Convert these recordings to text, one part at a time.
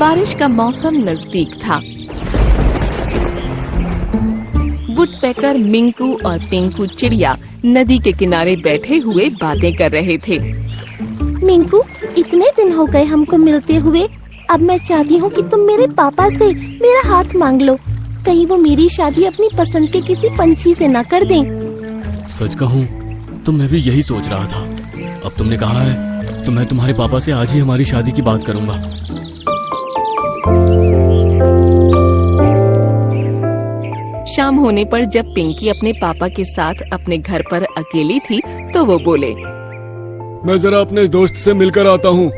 बारिश का मौसम नजदीक था। वुडपेकर, मिंकू और पिंकू चिड़िया नदी के किनारे बैठे हुए बातें कर रहे थे। मिंकू, इतने दिन हो गए हमको मिलते हुए। अब मैं चाहती हूँ कि तुम मेरे पापा से मेरा हाथ मांग लो। कहीं वो मेरी शादी अपनी पसंद के किसी पंछी से न कर दें। सच कहूँ तो मैं भी यही सोच रहा था। अब तुमने कहा है तो मैं तुम्हारे पापा से आज ही हमारी शादी की बात करूँगा। शाम होने पर जब पिंकी अपने पापा के साथ अपने घर पर अकेली थी तो वो बोले, मैं जरा अपने दोस्त से मिलकर आता हूँ।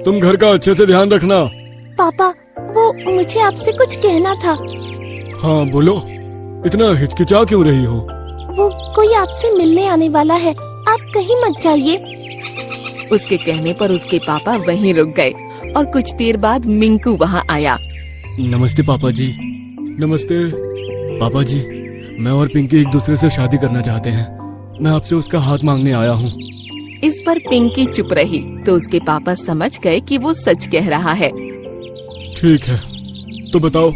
तुम घर का अच्छे से ध्यान रखना। पापा, वो मुझे आपसे कुछ कहना था। हाँ बोलो, इतना हिचकिचा क्यों रही हो? वो कोई आपसे मिलने आने वाला है, आप कहीं मत जाइए। उसके कहने पर उसके पापा वहीं रुक गए और कुछ देर बाद मिंकू वहाँ आया। नमस्ते पापा जी। नमस्ते। पापा जी, मैं और पिंकी एक दूसरे से शादी करना चाहते हैं। मैं आपसे उसका हाथ मांगने आया हूँ। इस पर पिंकी चुप रही तो उसके पापा समझ गए कि वो सच कह रहा है। ठीक है, तो बताओ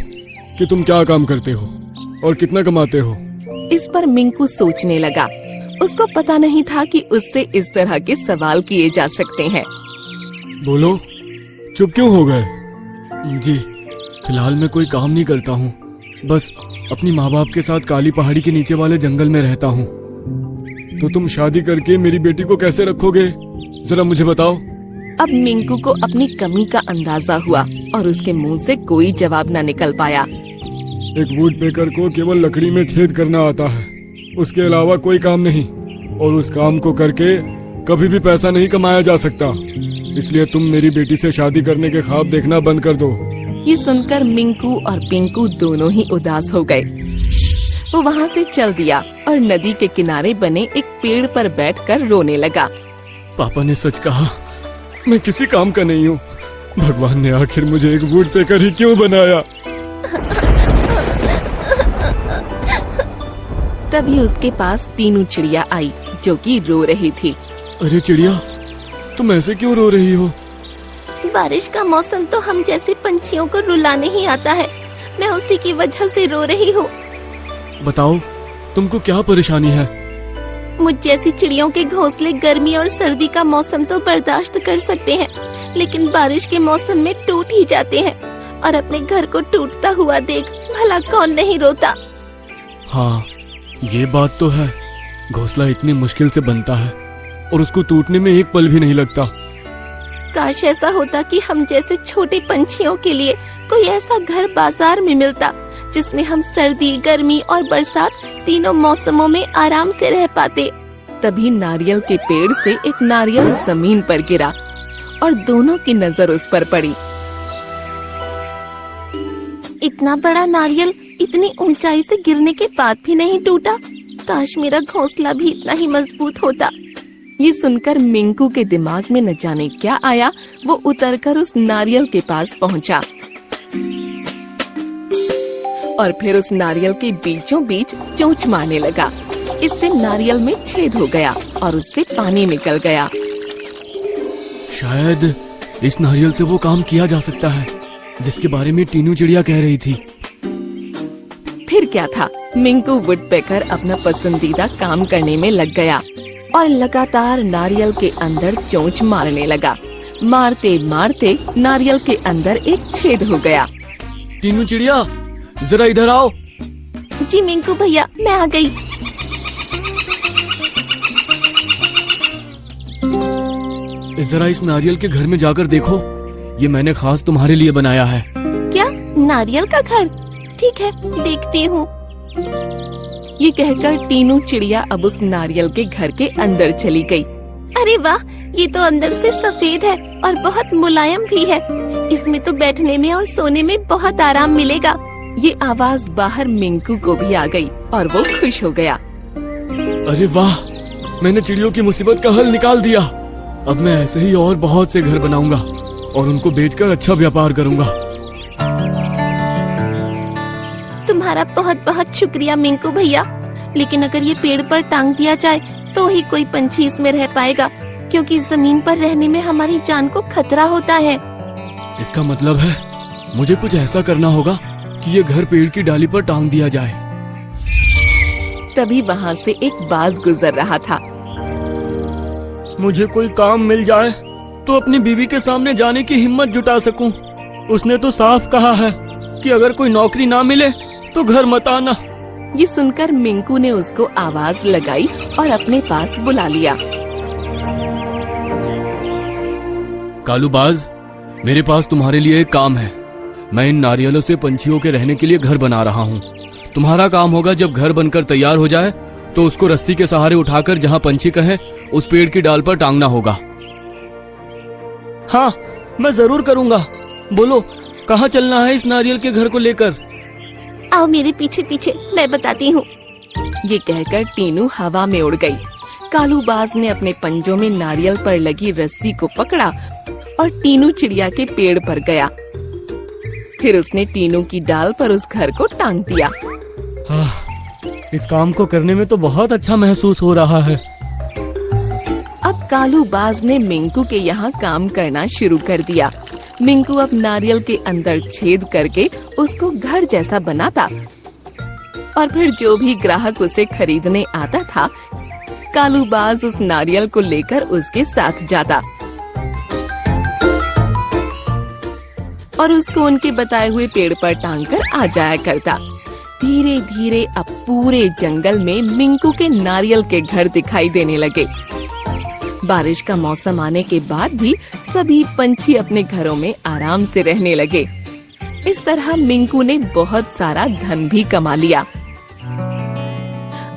कि तुम क्या काम करते हो और कितना कमाते हो? इस पर मिंकू सोचने लगा। उसको पता नहीं था कि उससे इस तरह के सवाल किए जा सकते हैं। बोलो, चुप क्यों हो गए? जी, फिलहाल मैं कोई काम नहीं करता हूँ। बस अपनी माँ बाप के साथ काली पहाड़ी के नीचे वाले जंगल में रहता हूँ। तो तुम शादी करके मेरी बेटी को कैसे रखोगे? जरा मुझे बताओ। अब मिंकू को अपनी कमी का अंदाजा हुआ और उसके मुंह से कोई जवाब न निकल पाया। एक वुडपेकर को केवल लकड़ी में छेद करना आता है, उसके अलावा कोई काम नहीं। और उस काम को करके कभी भी पैसा नहीं कमाया जा सकता। इसलिए तुम मेरी बेटी से शादी करने के ख्वाब देखना बंद कर दो। ये सुनकर मिंकू और पिंकू दोनों ही उदास हो गए। वो वहाँ से चल दिया और नदी के किनारे बने एक पेड़ पर बैठकर रोने लगा। पापा ने सच कहा, मैं किसी काम का नहीं हूँ। भगवान ने आखिर मुझे एक वुडपेकर ही क्यों बनाया? तभी उसके पास टीनू चिड़िया आई जो कि रो रही थी। अरे चिड़िया, तुम ऐसे क्यों रो रही हो? बारिश का मौसम तो हम जैसे पंछियों को रुलाने ही आता है। मैं उसी की वजह से रो रही हूँ। बताओ, तुमको क्या परेशानी है? मुझ जैसी चिड़ियों के घोंसले गर्मी और सर्दी का मौसम तो बर्दाश्त कर सकते हैं, लेकिन बारिश के मौसम में टूट ही जाते हैं। और अपने घर को टूटता हुआ देख भला कौन नहीं रोता। हाँ, ये बात तो है। घोंसला इतनी मुश्किल से बनता है और उसको टूटने में एक पल भी नहीं लगता। काश ऐसा होता कि हम जैसे छोटे पंछियों के लिए कोई ऐसा घर बाजार में मिलता जिसमें हम सर्दी, गर्मी और बरसात तीनों मौसमों में आराम से रह पाते। तभी नारियल के पेड़ से एक नारियल जमीन पर गिरा और दोनों की नजर उस पर पड़ी। इतना बड़ा नारियल इतनी ऊंचाई से गिरने के बाद भी नहीं टूटा। काश मेरा घोंसला भी इतना ही मजबूत होता। ये सुनकर मिंकू के दिमाग में न जाने क्या आया। वो उतरकर उस नारियल के पास पहुंचा और फिर उस नारियल के बीचों बीच चोंच मारने लगा। इससे नारियल में छेद हो गया और उससे पानी निकल गया। शायद इस नारियल से वो काम किया जा सकता है जिसके बारे में टीनू चिड़िया कह रही थी। फिर क्या था, मिंकू वुडपेकर अपना पसंदीदा काम करने में लग गया और लगातार नारियल के अंदर चोंच मारने लगा। मारते मारते नारियल के अंदर एक छेद हो गया। टीनू चिड़िया, जरा इधर आओ। जी मिंकू भैया, मैं आ गई। जरा इस नारियल के घर में जाकर देखो, ये मैंने खास तुम्हारे लिए बनाया है। क्या नारियल का घर? ठीक है, देखती हूँ। ये कहकर टीनू चिड़िया अब उस नारियल के घर के अंदर चली गई। अरे वाह, ये तो अंदर से सफेद है और बहुत मुलायम भी है। इसमें तो बैठने में और सोने में बहुत आराम मिलेगा। ये आवाज बाहर मिंकू को भी आ गई और वो खुश हो गया। अरे वाह, मैंने चिड़ियों की मुसीबत का हल निकाल दिया। अब मैं ऐसे ही और बहुत से घर बनाऊंगा और उनको बेचकर अच्छा व्यापार करूंगा। तुम्हारा बहुत बहुत शुक्रिया मिंकू भैया, लेकिन अगर ये पेड़ पर टांग दिया जाए तो ही कोई पंछी इसमें रह पाएगा, क्योंकि जमीन पर रहने में हमारी जान को खतरा होता है। इसका मतलब है मुझे कुछ ऐसा करना होगा कि ये घर पेड़ की डाली पर टांग दिया जाए। तभी वहाँ से एक बाज गुजर रहा था। मुझे कोई काम मिल जाए तो अपनी बीवी के सामने जाने की हिम्मत जुटा सकूं। उसने तो साफ कहा है कि अगर कोई नौकरी ना मिले तो घर मत आना। ये सुनकर मिंकू ने उसको आवाज लगाई और अपने पास बुला लिया। कालूबाज, मेरे पास तुम्हारे लिए एक काम है। मैं इन नारियलों से पंछियों के रहने के लिए घर बना रहा हूँ। तुम्हारा काम होगा जब घर बनकर तैयार हो जाए तो उसको रस्सी के सहारे उठाकर जहाँ पंछी कहे उस पेड़ की डाल पर टांगना होगा। हाँ, मैं जरूर करूँगा। बोलो, कहाँ चलना है इस नारियल के घर को लेकर? आओ मेरे पीछे पीछे, मैं बताती हूँ। ये कहकर टीनू हवा में उड़ गई। कालूबाज ने अपने पंजों में नारियल पर लगी रस्सी को पकड़ा और टीनू चिड़िया के पेड़ पर गया। फिर उसने टीनू की डाल पर उस घर को टांग दिया। इस काम को करने में तो बहुत अच्छा महसूस हो रहा है। अब कालूबाज ने मिंकू के यहाँ काम करना शुरू कर दिया। मिंकू अब नारियल के अंदर छेद करके उसको घर जैसा बनाता और फिर जो भी ग्राहक उसे खरीदने आता था, कालूबाज उस नारियल को लेकर उसके साथ जाता और उसको उनके बताए हुए पेड़ पर टांगकर आ जाया करता। धीरे धीरे अब पूरे जंगल में मिंकू के नारियल के घर दिखाई देने लगे। बारिश का मौसम आने के बाद भी सभी पंछी अपने घरों में आराम से रहने लगे। इस तरह मिंकू ने बहुत सारा धन भी कमा लिया।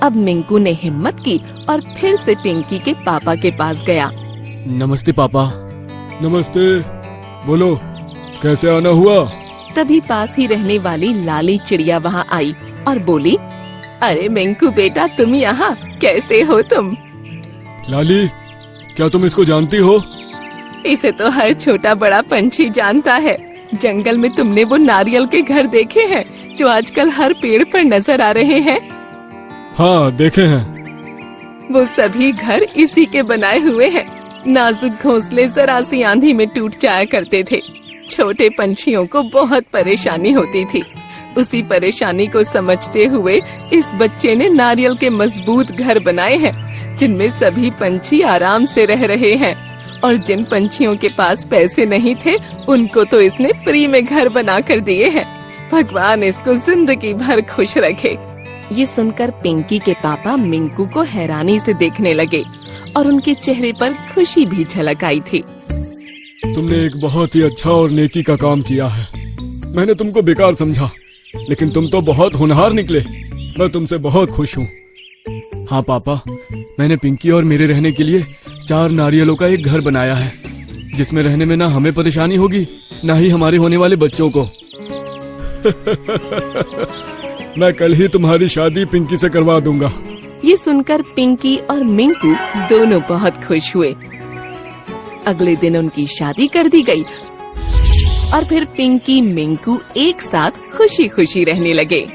अब मिंकू ने हिम्मत की और फिर से पिंकी के पापा के पास गया। नमस्ते पापा। नमस्ते, बोलो कैसे आना हुआ? तभी पास ही रहने वाली लाली चिड़िया वहाँ आई और बोली, अरे मिंकू बेटा, तुम यहाँ कैसे हो तुम? लाली, क्या तुम इसको जानती हो? इसे तो हर छोटा बड़ा पंछी जानता है। जंगल में तुमने वो नारियल के घर देखे हैं जो आजकल हर पेड़ पर नजर आ रहे हैं? हाँ, देखे हैं। वो सभी घर इसी के बनाए हुए हैं। नाजुक घोंसले जरा सी आंधी में टूट जाया करते थे। छोटे पंछियों को बहुत परेशानी होती थी। उसी परेशानी को समझते हुए इस बच्चे ने नारियल के मजबूत घर बनाए हैं जिनमें सभी पंछी आराम से रह रहे हैं। और जिन पंछियों के पास पैसे नहीं थे उनको तो इसने फ्री में घर बना कर दिए हैं। भगवान इसको जिंदगी भर खुश रखे। ये सुनकर पिंकी के पापा मिंकू को हैरानी से देखने लगे और उनके चेहरे पर खुशी भी झलक आई थी। तुमने एक बहुत ही अच्छा और नेकी का काम किया है। मैंने तुमको बेकार समझा, लेकिन तुम तो बहुत होनहार निकले। मैं तुमसे बहुत खुश हूँ। हाँ पापा, मैंने पिंकी और मेरे रहने के लिए 4 नारियलों का एक घर बनाया है जिसमें रहने में ना हमें परेशानी होगी ना ही हमारे होने वाले बच्चों को। मैं कल ही तुम्हारी शादी पिंकी से करवा दूंगा। ये सुनकर पिंकी और मिंकू दोनों बहुत खुश हुए। अगले दिन उनकी शादी कर दी गई और फिर पिंकी मिंकू एक साथ खुशी खुशी रहने लगे।